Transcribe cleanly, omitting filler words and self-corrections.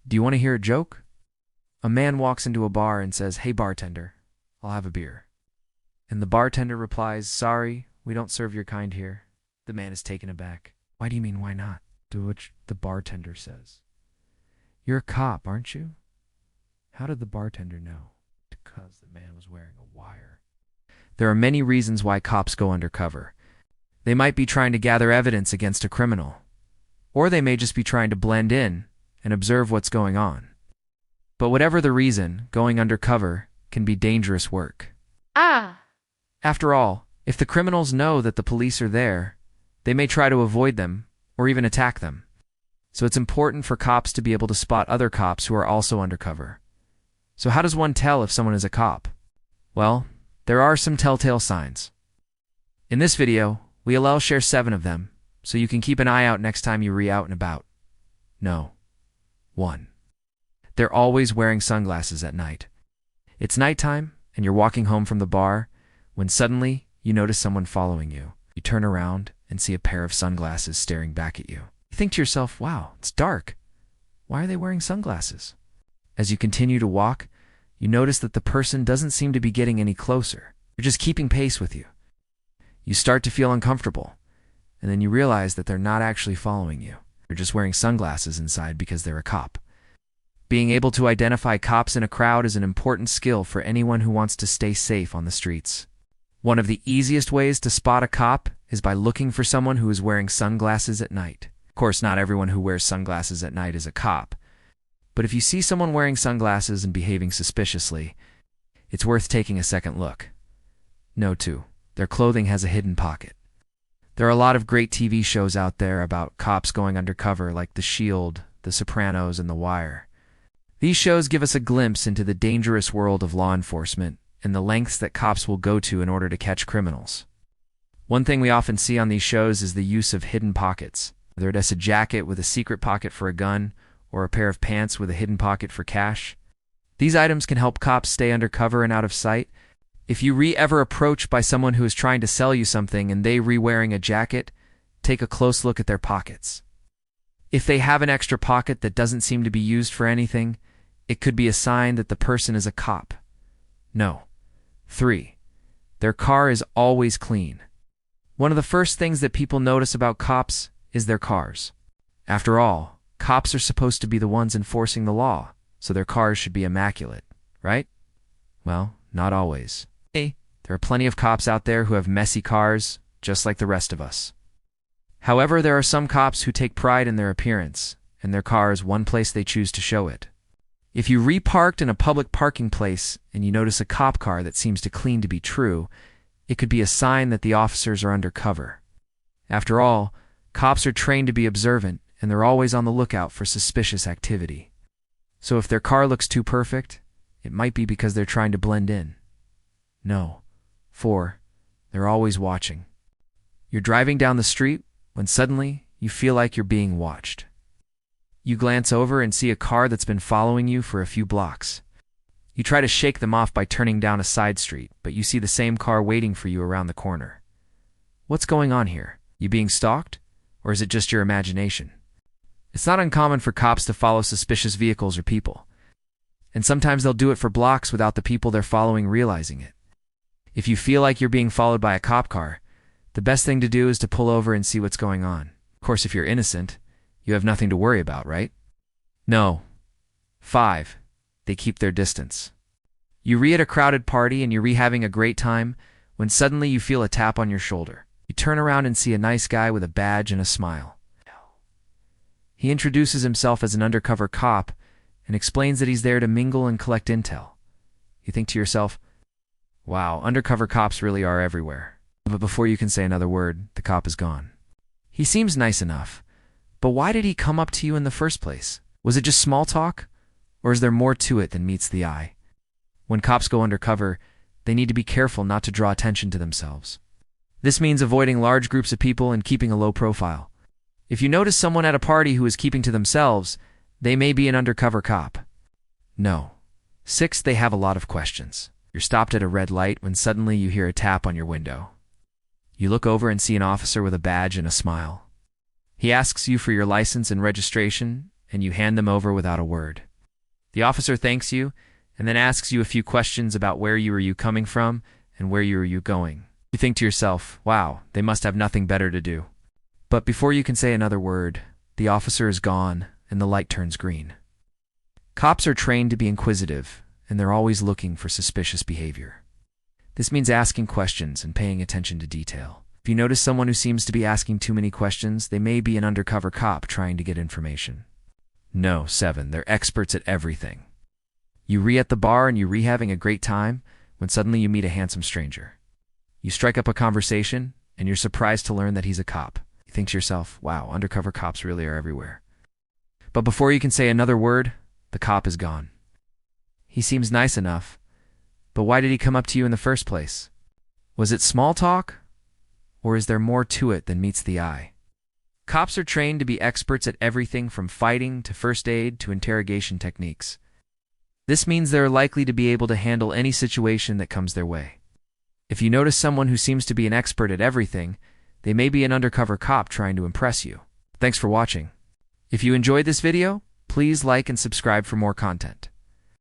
Do you want to hear a joke? A man walks into a bar and says, "Hey bartender, I'll have a beer." And the bartender replies, "Sorry, we don't serve your kind here." The man is taken aback. "Why do you mean, why not?" To which the bartender says, "You're a cop, aren't you?" How did the bartender know? Because the man was wearing a wire. There are many reasons why cops go undercover. They might be trying to gather evidence against a criminal, or they may just be trying to blend in and observe what's going on. But whatever the reason, going undercover can be dangerous work. After all, if the criminals know that the police are there, they may try to avoid them or even attack them. So it's important for cops to be able to spot other cops who are also undercover. So how does one tell if someone is a cop? Well, there are some telltale signs. In this video, we'll share 7 of them, so you can keep an eye out next time you're out and about. No. 1. They're always wearing sunglasses at night. It's nighttime, and you're walking home from the bar, when suddenly you notice someone following you. You turn around and see a pair of sunglasses staring back at you. You think to yourself, wow, it's dark. Why are they wearing sunglasses? As you continue to walk, you notice that the person doesn't seem to be getting any closer. They're just keeping pace with you. You start to feel uncomfortable, and then you realize that they're not actually following you. They're just wearing sunglasses inside because they're a cop. Being able to identify cops in a crowd is an important skill for anyone who wants to stay safe on the streets. One of the easiest ways to spot a cop is by looking for someone who is wearing sunglasses at night. Of course, not everyone who wears sunglasses at night is a cop. But if you see someone wearing sunglasses and behaving suspiciously, it's worth taking a second look. No, 2. Their clothing has a hidden pocket. There are a lot of great TV shows out there about cops going undercover, like The Shield, The Sopranos, and The Wire. These shows give us a glimpse into the dangerous world of law enforcement and the lengths that cops will go to in order to catch criminals. One thing we often see on these shows is the use of hidden pockets, whether it's a jacket with a secret pocket for a gun or a pair of pants with a hidden pocket for cash. These items can help cops stay undercover and out of sight. If you ever approached by someone who is trying to sell you something and they wearing a jacket, take a close look at their pockets. If they have an extra pocket that doesn't seem to be used for anything, it could be a sign that the person is a cop. No. 3. Their car is always clean. One of the first things that people notice about cops is their cars. After all, cops are supposed to be the ones enforcing the law, so their cars should be immaculate, right? Well, not always. There are plenty of cops out there who have messy cars, just like the rest of us. However, there are some cops who take pride in their appearance, and their car is one place they choose to show it. If you reparked in a public parking place and you notice a cop car that seems to clean to be true, it could be a sign that the officers are undercover. After all, cops are trained to be observant, and they're always on the lookout for suspicious activity. So if their car looks too perfect, it might be because they're trying to blend in. No. 4. They're always watching. You're driving down the street when suddenly you feel like you're being watched. You glance over and see a car that's been following you for a few blocks. You try to shake them off by turning down a side street, but you see the same car waiting for you around the corner. What's going on here? You being stalked? Or is it just your imagination? It's not uncommon for cops to follow suspicious vehicles or people. And sometimes they'll do it for blocks without the people they're following realizing it. If you feel like you're being followed by a cop car, the best thing to do is to pull over and see what's going on. Of course, if you're innocent, you have nothing to worry about, right? No. 5. They keep their distance. You're at a crowded party and you're having a great time when suddenly you feel a tap on your shoulder. You turn around and see a nice guy with a badge and a smile. He introduces himself as an undercover cop and explains that he's there to mingle and collect intel. You think to yourself, wow, undercover cops really are everywhere. But before you can say another word, the cop is gone. He seems nice enough, but why did he come up to you in the first place? Was it just small talk? Or is there more to it than meets the eye? When cops go undercover, they need to be careful not to draw attention to themselves. This means avoiding large groups of people and keeping a low profile. If you notice someone at a party who is keeping to themselves, they may be an undercover cop. No. 6. They have a lot of questions. You're stopped at a red light when suddenly you hear a tap on your window. You look over and see an officer with a badge and a smile. He asks you for your license and registration, and you hand them over without a word. The officer thanks you and then asks you a few questions about where you are coming from and where you are going. You think to yourself, wow, they must have nothing better to do. But before you can say another word, the officer is gone and the light turns green. Cops are trained to be inquisitive, and they're always looking for suspicious behavior. This means asking questions and paying attention to detail. If you notice someone who seems to be asking too many questions, they may be an undercover cop trying to get information. No, 7. They're experts at everything. You at the bar and you having a great time when suddenly you meet a handsome stranger. You strike up a conversation and you're surprised to learn that he's a cop. You think to yourself, wow, undercover cops really are everywhere. But before you can say another word, the cop is gone. He seems nice enough, but why did he come up to you in the first place? Was it small talk? Or is there more to it than meets the eye? Cops are trained to be experts at everything from fighting to first aid to interrogation techniques. This means they're likely to be able to handle any situation that comes their way. If you notice someone who seems to be an expert at everything, they may be an undercover cop trying to impress you. Thanks for watching. If you enjoyed this video, please like and subscribe for more content.